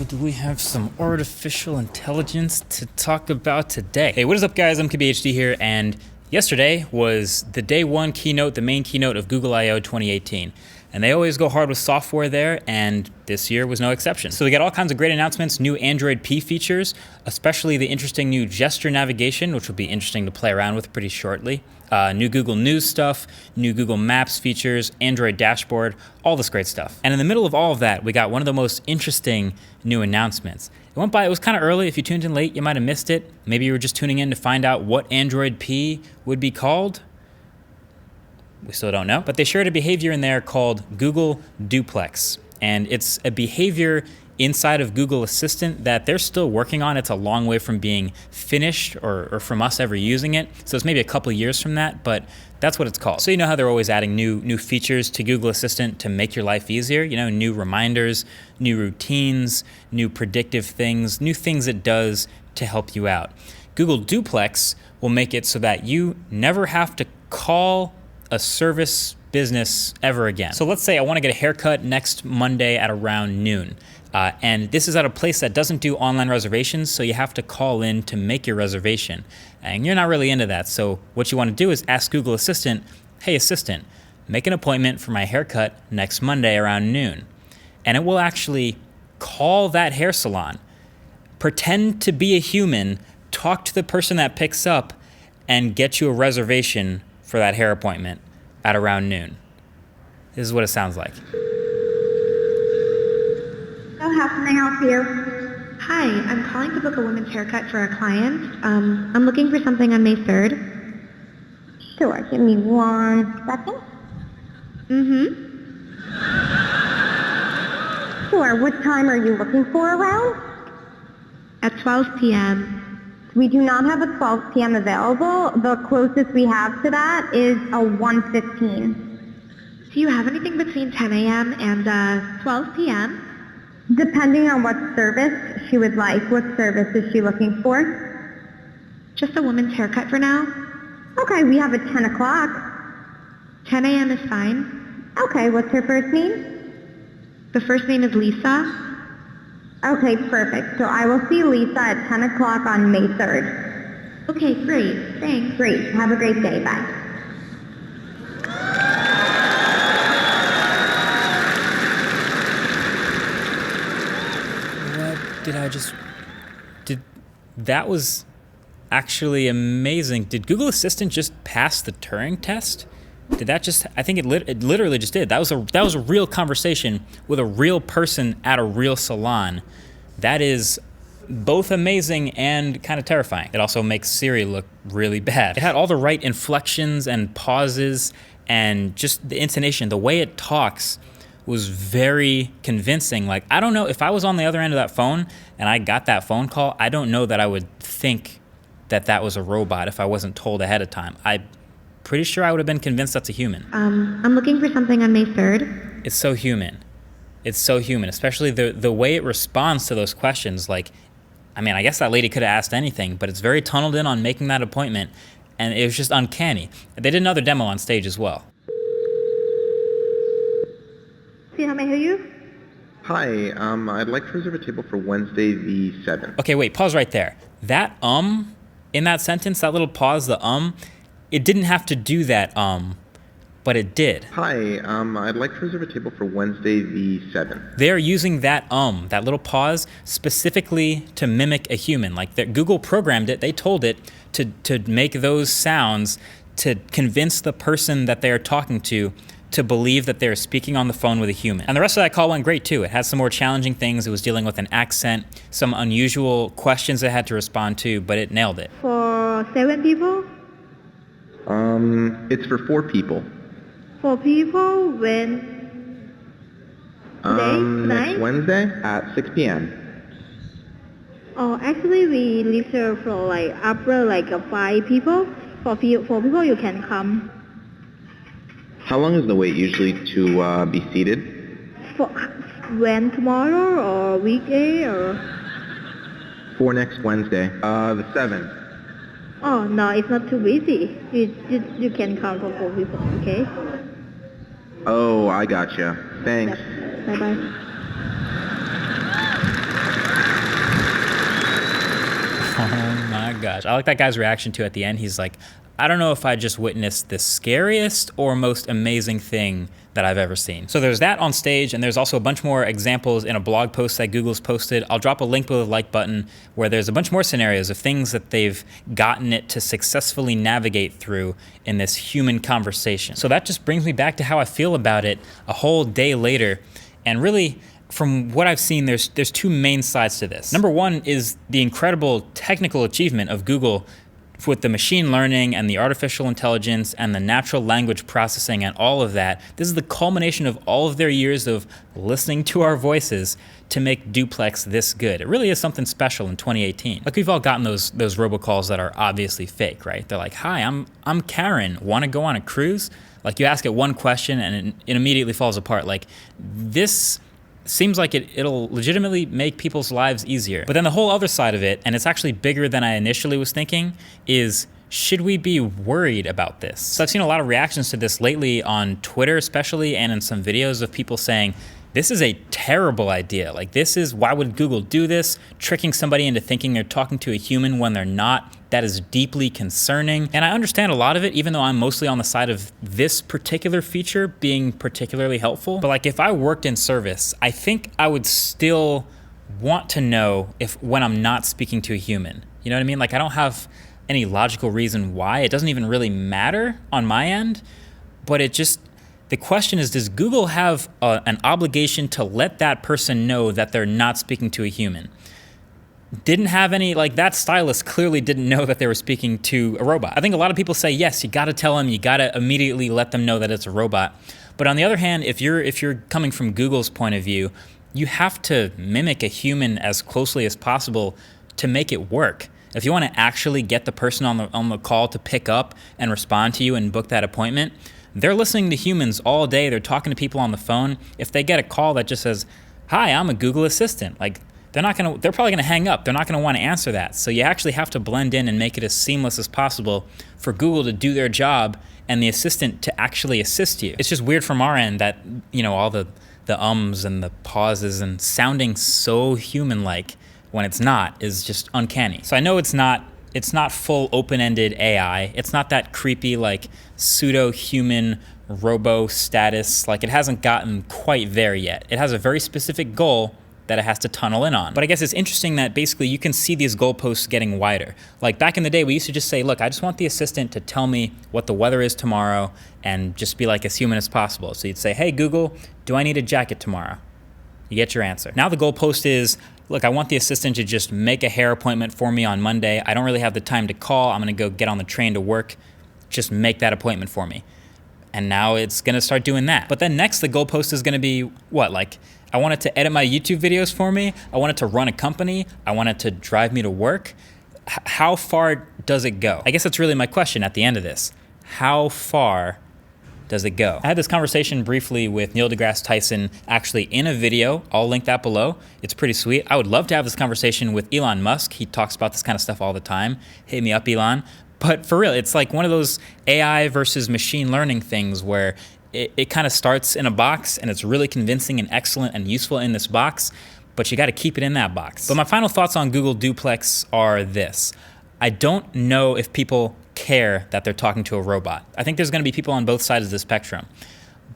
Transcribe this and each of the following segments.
do we have some artificial intelligence to talk about today? Hey, what is up guys? I'm KBHD here, and yesterday was the day one keynote, the main keynote of Google I/O 2018. And they always go hard with software there, and this year was no exception. So we got all kinds of great announcements, new Android P features, especially the interesting new gesture navigation, which will be interesting to play around with pretty shortly. New Google News stuff, new Google Maps features, Android dashboard, all this great stuff. And in the middle of all of that, we got one of the most interesting new announcements. It went by, it was kind of early. If you tuned in late, you might have missed it. Maybe you were just tuning in to find out what Android P would be called. We still don't know, but they shared a behavior in there called Google Duplex. And it's a behavior inside of Google Assistant that they're still working on. It's a long way from being finished or from us ever using it. So it's maybe a couple of years from that, but that's what it's called. So you know how they're always adding new features to Google Assistant to make your life easier, you know, new reminders, new routines, new predictive things, new things it does to help you out. Google Duplex will make it so that you never have to call a service business ever again. So let's say I want to get a haircut next Monday at around noon. And this is at a place that doesn't do online reservations, so you have to call in to make your reservation. And you're not really into that. So what you want to do is ask Google Assistant, hey Assistant, make an appointment for my haircut next Monday around noon. And it will actually call that hair salon, pretend to be a human, talk to the person that picks up, and get you a reservation for that hair appointment at around noon. This is what it sounds like. So how can I help you? Hi, I'm calling to book a women's haircut for a client. I'm looking for something on May 3rd. Sure, give me 1 second. Sure, what time are you looking for around? At 12 p.m. We do not have a 12 p.m. available. The closest we have to that is a 1:15. Do you have anything between 10 a.m. and 12 p.m.? Depending on what service she would like. What service is she looking for? Just a woman's haircut for now. Okay, we have a 10 o'clock. 10 a.m. is fine. Okay, what's her first name? The first name is Lisa. Okay, perfect. So I will see Lisa at 10 o'clock on May 3rd. Okay, great. Thanks. Great. Have a great day. Bye. That was actually amazing. Did Google Assistant just pass the Turing test? Did that just, I think it literally just did. That was a real conversation with a real person at a real salon. That is both amazing and kind of terrifying. It also makes Siri look really bad. It had all the right inflections and pauses and just the intonation, the way it talks was very convincing. Like, I don't know, if I was on the other end of that phone and I got that phone call, I don't know that I would think that that was a robot if I wasn't told ahead of time. I'm pretty sure I would have been convinced that's a human. I'm looking for something on May 3rd. It's so human. It's so human, especially the way it responds to those questions. Like, I mean, I guess that lady could have asked anything, but it's very tunneled in on making that appointment, and it was just uncanny. They did another demo on stage as well. See how may I hear you? Hi, I'd like to reserve a table for Wednesday the 7th. Okay, wait, pause right there. That in that sentence, that little pause, the it didn't have to do that but it did. Hi, I'd like to reserve a table for Wednesday the 7th. They're using that little pause specifically to mimic a human. Like Google programmed it, they told it to make those sounds to convince the person that they're talking to believe that they're speaking on the phone with a human. And the rest of that call went great too. It had some more challenging things. It was dealing with an accent, some unusual questions it had to respond to, but it nailed it. For 7 people? It's for 4 people. 4 people when? Next Wednesday at 6 p.m. Oh, actually we reserve for like upper like 5 people. For 4 people you can come. How long is the wait usually to be seated? For when, tomorrow or weekday or? For next Wednesday, the 7th. Oh no, it's not too busy. You can come for 4 people, okay? Oh, I gotcha. Thanks. Bye bye. Oh my gosh. I like that guy's reaction to it at the end. He's like, I don't know if I just witnessed the scariest or most amazing thing that I've ever seen. So there's that on stage, and there's also a bunch more examples in a blog post that Google's posted. I'll drop a link below the like button where there's a bunch more scenarios of things that they've gotten it to successfully navigate through in this human conversation. So that just brings me back to how I feel about it a whole day later. And really, from what I've seen, there's two main sides to this. Number one is the incredible technical achievement of Google with the machine learning and the artificial intelligence and the natural language processing and all of that. This is the culmination of all of their years of listening to our voices to make Duplex this good. It really is something special in 2018. Like, we've all gotten those robocalls that are obviously fake, right? They're like, hi, I'm Karen, wanna go on a cruise? Like, you ask it one question and it immediately falls apart. Like, this seems like it'll legitimately make people's lives easier. But then the whole other side of it, and it's actually bigger than I initially was thinking, is should we be worried about this? So I've seen a lot of reactions to this lately on Twitter especially, and in some videos of people saying, this is a terrible idea. Like, why would Google do this? Tricking somebody into thinking they're talking to a human when they're not. That is deeply concerning. And I understand a lot of it, even though I'm mostly on the side of this particular feature being particularly helpful. But like, if I worked in service, I think I would still want to know when I'm not speaking to a human. You know what I mean? Like, I don't have any logical reason why. It doesn't even really matter on my end, but the question is, does Google have an obligation to let that person know that they're not speaking to a human? Didn't have any, like, that stylist clearly didn't know that they were speaking to a robot. I think a lot of people say, yes, you gotta tell them, you gotta immediately let them know that it's a robot. But on the other hand, if you're coming from Google's point of view, you have to mimic a human as closely as possible to make it work. If you wanna actually get the person on the call to pick up and respond to you and book that appointment, they're listening to humans all day. They're talking to people on the phone. If they get a call that just says, hi, I'm a Google Assistant, like, they're probably gonna hang up. They're not gonna wanna answer that. So you actually have to blend in and make it as seamless as possible for Google to do their job and the assistant to actually assist you. It's just weird from our end that, all the ums and the pauses and sounding so human-like when it's not is just uncanny. So I know it's not full open-ended AI. It's not that creepy, like, pseudo-human robo status. Like, it hasn't gotten quite there yet. It has a very specific goal that it has to tunnel in on. But I guess it's interesting that basically you can see these goalposts getting wider. Like, back in the day, we used to just say, look, I just want the assistant to tell me what the weather is tomorrow and just be like as human as possible. So you'd say, hey, Google, do I need a jacket tomorrow? You get your answer. Now the goalpost is, look, I want the assistant to just make a hair appointment for me on Monday. I don't really have the time to call. I'm gonna go get on the train to work. Just make that appointment for me. And now it's gonna start doing that. But then next, the goalpost is gonna be what? Like, I want it to edit my YouTube videos for me. I want it to run a company. I want it to drive me to work. How far does it go? I guess that's really my question at the end of this. How far does it go? I had this conversation briefly with Neil deGrasse Tyson actually in a video. I'll link that below. It's pretty sweet. I would love to have this conversation with Elon Musk. He talks about this kind of stuff all the time. Hit me up, Elon. But for real, it's like one of those AI versus machine learning things where it kind of starts in a box and it's really convincing and excellent and useful in this box, but you got to keep it in that box. But my final thoughts on Google Duplex are this. I don't know if people care that they're talking to a robot. I think there's going to be people on both sides of the spectrum.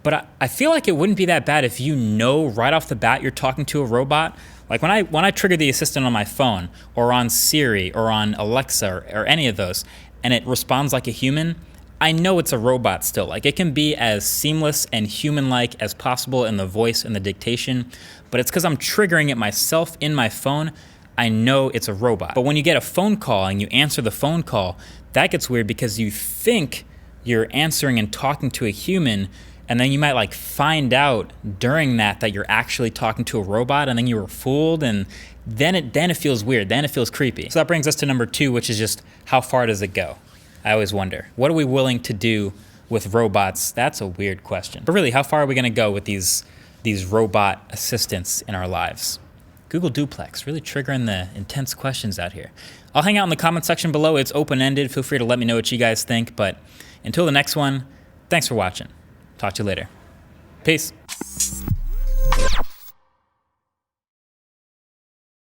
But I feel like it wouldn't be that bad if you know right off the bat you're talking to a robot. Like, when I trigger the assistant on my phone or on Siri or on Alexa or any of those, and it responds like a human, I know it's a robot still. Like, it can be as seamless and human-like as possible in the voice and the dictation, but it's because I'm triggering it myself in my phone. I know it's a robot. But when you get a phone call and you answer the phone call, that gets weird because you think you're answering and talking to a human, and then you might like find out during that you're actually talking to a robot, and then you were fooled, and then it feels weird. Then it feels creepy. So that brings us to number 2, which is just how far does it go? I always wonder, what are we willing to do with robots? That's a weird question. But really, how far are we gonna go with these robot assistants in our lives? Google Duplex, really triggering the intense questions out here. I'll hang out in the comment section below. It's open-ended. Feel free to let me know what you guys think. But until the next one, thanks for watching. Talk to you later. Peace.